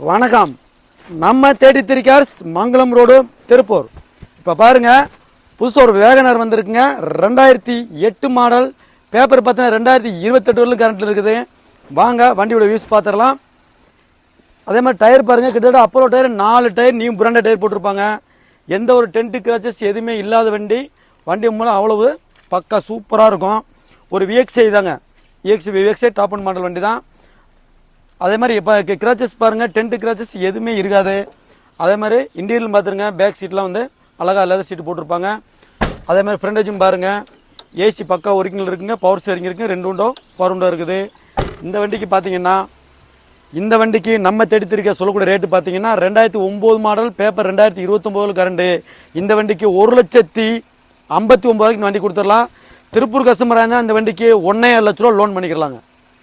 வணக்கம். நம்ம 33 கார்ஸ் மங்களம் ரோடு திருப்பூர். இப்ப பாருங்க, புதுசு ஒரு வேகனர் வந்திருக்குங்க. 2008 மாடல். பேப்பர் பார்த்தீங்கன்னா 2028 வரலும் கரண்ட்ல இருக்குது. வாங்க வண்டியோட வியூஸ் பார்த்துடலாம். அதே மாதிரி டயர் பாருங்க, கிட்டத்தட்ட Apollo tyre 4 tyre new branded tyre போட்டிருப்பாங்க. எந்த ஒரு டென்ட் கிராச்சஸ் எதுவுமே இல்லாத வண்டி. வண்டி மூலம் அவ்வளவு பக்கா சூப்பராக இருக்கும். ஒரு விஎக்ஸ்ஐ தாங்க, விஎக்ஸ்ஐ டாப் அண்ட் மாடல் வண்டி தான். அதே மாதிரி இப்போ கிராச்சஸ் பாருங்க, டென்ட் கிராச்சஸ் எதுவுமே இருக்காது. அதே மாதிரி இன்டீரியல் பார்த்துருங்க, பேக் சீட்லாம் வந்து அழகாக லெதர் சீட் போட்டிருப்பாங்க. அதே மாதிரி ஃப்ரண்டேஜும் பாருங்க, ஏசி பக்கா ஒரிஜினல் இருக்குங்க, பவர் ஸ்டேரிங் இருக்குங்க, 2 விண்டோ பவர் விண்டோ இருக்குது. இந்த வண்டிக்கு பார்த்தீங்கன்னா, இந்த வண்டிக்கு நம்ம தேடித்திருக்க சொல்லக்கூடிய ரேட்டு பார்த்தீங்கன்னா 2009 மாடல், பேப்பர் 2029 கரண்ட். இந்த வண்டிக்கு 1,59,000 வண்டி கொடுத்துடலாம். திருப்பூர் கஸ்டமராக இருந்தால் இந்த வண்டிக்கு 1,50,000 லோன் பண்ணிக்கலாங்க.